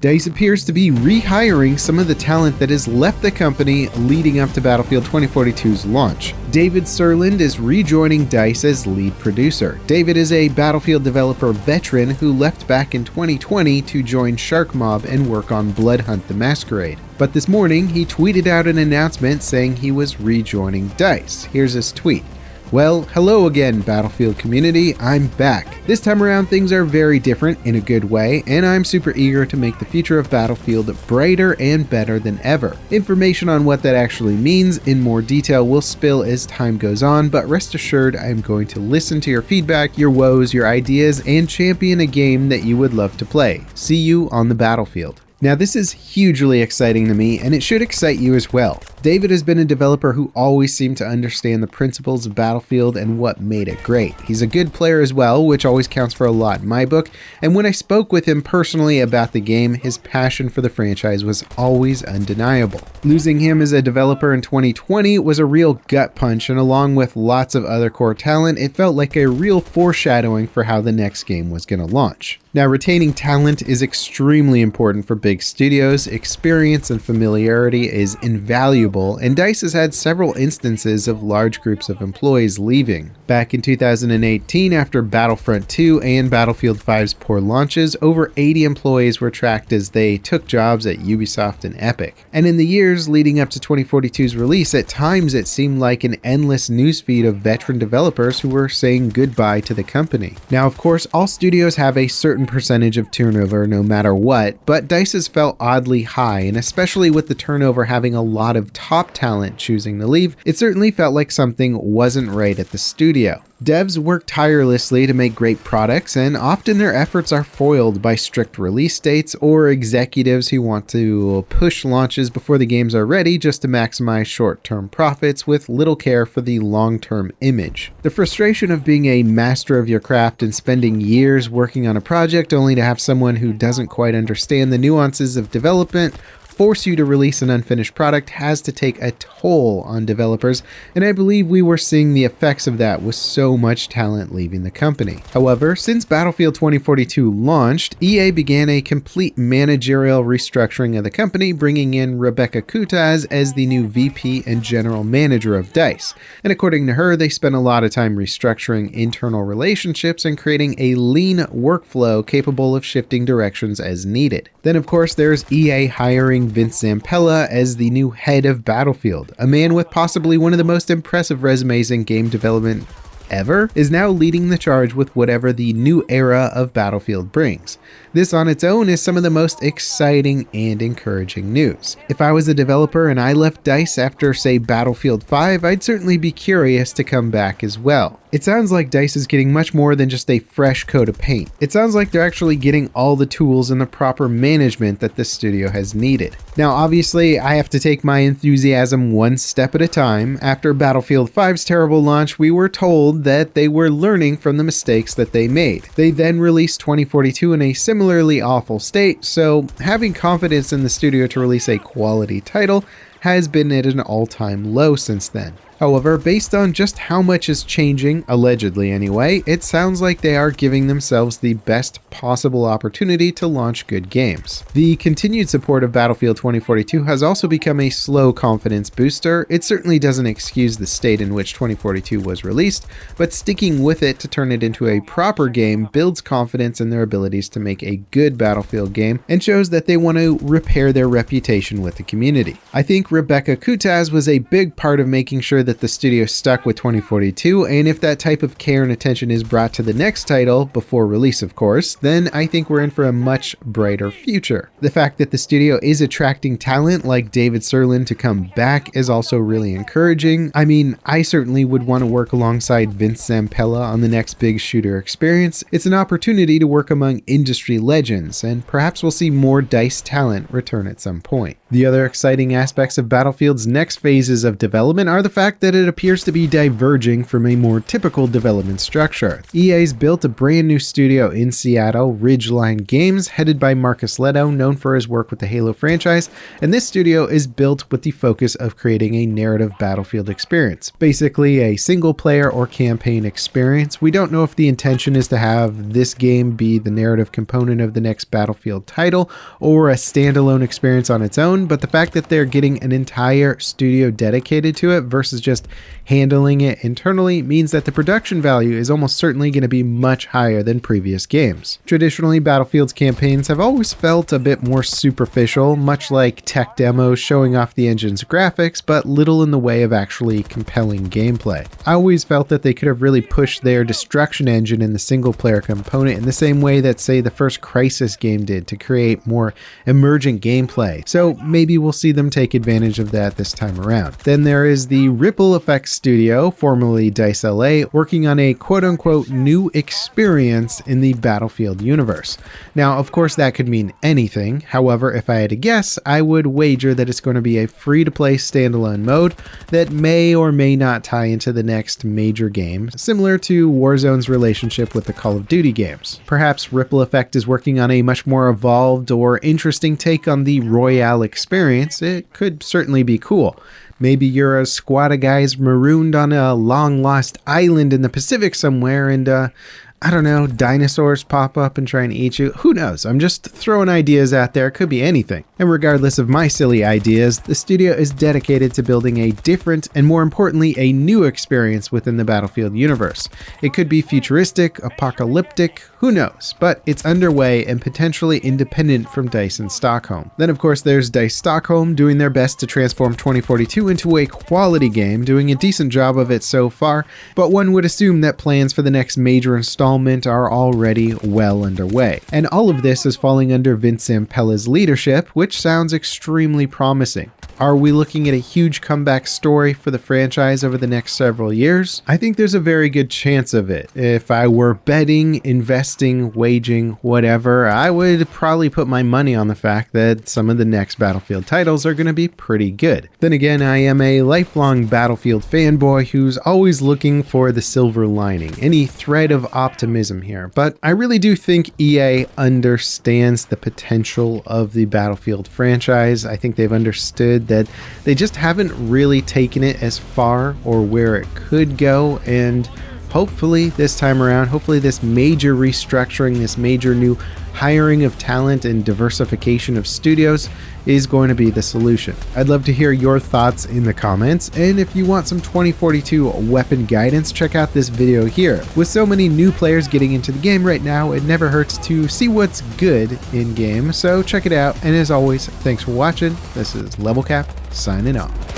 DICE appears to be rehiring some of the talent that has left the company leading up to Battlefield 2042's launch. David Sirland is rejoining DICE as lead producer. David is a Battlefield developer veteran who left back in 2020 to join Sharkmob and work on Blood Hunt the Masquerade. But this morning, he tweeted out an announcement saying he was rejoining DICE. Here's his tweet. Well, hello again, Battlefield community, I'm back. This time around things are very different in a good way, and I'm super eager to make the future of Battlefield brighter and better than ever. Information on what that actually means in more detail will spill as time goes on, but rest assured I'm going to listen to your feedback, your woes, your ideas, and champion a game that you would love to play. See you on the battlefield. Now this is hugely exciting to me, and it should excite you as well. David has been a developer who always seemed to understand the principles of Battlefield and what made it great. He's a good player as well, which always counts for a lot in my book, and when I spoke with him personally about the game, his passion for the franchise was always undeniable. Losing him as a developer in 2020 was a real gut punch, and along with lots of other core talent, it felt like a real foreshadowing for how the next game was going to launch. Now, retaining talent is extremely important for big studios. Experience and familiarity is invaluable, and DICE has had several instances of large groups of employees leaving. Back in 2018, after Battlefront 2 and Battlefield 5's poor launches, over 80 employees were tracked as they took jobs at Ubisoft and Epic. And in the years leading up to 2042's release, at times it seemed like an endless newsfeed of veteran developers who were saying goodbye to the company. Now, of course, all studios have a certain percentage of turnover no matter what, but DICE's felt oddly high, and especially with the turnover having a lot of top talent choosing to leave, it certainly felt like something wasn't right at the studio. Devs work tirelessly to make great products, and often their efforts are foiled by strict release dates or executives who want to push launches before the games are ready just to maximize short-term profits with little care for the long-term image. The frustration of being a master of your craft and spending years working on a project only to have someone who doesn't quite understand the nuances of development force you to release an unfinished product has to take a toll on developers, and I believe we were seeing the effects of that with so much talent leaving the company. However, since Battlefield 2042 launched, EA began a complete managerial restructuring of the company, bringing in Rebecca Kutaz as the new VP and General Manager of DICE. And according to her, they spent a lot of time restructuring internal relationships and creating a lean workflow capable of shifting directions as needed. Then of course there's EA hiring Vince Zampella as the new head of Battlefield. A man with possibly one of the most impressive resumes in game development ever is now leading the charge with whatever the new era of Battlefield brings. This on its own is some of the most exciting and encouraging news. If I was a developer and I left DICE after, say, Battlefield 5, I'd certainly be curious to come back as well. It sounds like DICE is getting much more than just a fresh coat of paint. It sounds like they're actually getting all the tools and the proper management that the studio has needed. Now, obviously, I have to take my enthusiasm one step at a time. After Battlefield 5's terrible launch, we were told that they were learning from the mistakes that they made. They then released 2042 in a similarly awful state, so having confidence in the studio to release a quality title has been at an all-time low since then. However, based on just how much is changing, allegedly anyway, it sounds like they are giving themselves the best possible opportunity to launch good games. The continued support of Battlefield 2042 has also become a slow confidence booster. It certainly doesn't excuse the state in which 2042 was released, but sticking with it to turn it into a proper game builds confidence in their abilities to make a good Battlefield game and shows that they want to repair their reputation with the community. I think Rebecca Kutaz was a big part of making sure that the studio stuck with 2042, and if that type of care and attention is brought to the next title, before release of course, then I think we're in for a much brighter future. The fact that the studio is attracting talent like David Sirland to come back is also really encouraging. I mean, I certainly would want to work alongside Vince Zampella on the next big shooter experience. It's an opportunity to work among industry legends, and perhaps we'll see more DICE talent return at some point. The other exciting aspects of Battlefield's next phases of development are the fact fact that it appears to be diverging from a more typical development structure. EA's built a brand new studio in Seattle, Ridgeline Games, headed by Marcus Leto, known for his work with the Halo franchise, and this studio is built with the focus of creating a narrative Battlefield experience. Basically a single player or campaign experience. We don't know if the intention is to have this game be the narrative component of the next Battlefield title or a standalone experience on its own, but the fact that they're getting an entire studio dedicated to it versus just handling it internally means that the production value is almost certainly going to be much higher than previous games. Traditionally, Battlefield's campaigns have always felt a bit more superficial, much like tech demos showing off the engine's graphics, but little in the way of actually compelling gameplay. I always felt that they could have really pushed their destruction engine in the single player component in the same way that, say, the first Crysis game did to create more emergent gameplay. So maybe we'll see them take advantage of that this time around. Then there is the Ripple Effects Studio, formerly DICE LA, working on a quote-unquote new experience in the Battlefield universe. Now, of course, that could mean anything. However, if I had to guess, I would wager that it's going to be a free-to-play standalone mode that may or may not tie into the next major game, similar to Warzone's relationship with the Call of Duty games. Perhaps Ripple Effect is working on a much more evolved or interesting take on the Royale experience. It could certainly be cool. Maybe you're a squad of guys marooned on a long-lost island in the Pacific somewhere and, I don't know, dinosaurs pop up and try and eat you. Who knows? I'm just throwing ideas out there. It could be anything. And regardless of my silly ideas, the studio is dedicated to building a different and, more importantly, a new experience within the Battlefield universe. It could be futuristic, apocalyptic, who knows? But it's underway and potentially independent from DICE in Stockholm. Then, of course, there's DICE Stockholm doing their best to transform 2042 into a quality game, doing a decent job of it so far, but one would assume that plans for the next major installment are already well underway. And all of this is falling under Vince Zampella's leadership, which sounds extremely promising. Are we looking at a huge comeback story for the franchise over the next several years? I think there's a very good chance of it. If I were betting, investing, waging, whatever, I would probably put my money on the fact that some of the next Battlefield titles are going to be pretty good. Then again, I am a lifelong Battlefield fanboy who's always looking for the silver lining, any thread of optimism here. But I really do think EA understands the potential of the Battlefield franchise. I think they've understood that they just haven't really taken it as far or where it could go, and hopefully this time around, hopefully this major restructuring, this major new hiring of talent and diversification of studios is going to be the solution. I'd love to hear your thoughts in the comments, and if you want some 2042 weapon guidance, check out this video here. With so many new players getting into the game right now, it never hurts to see what's good in game, so check it out, and as always, thanks for watching. This is Level Cap, signing off.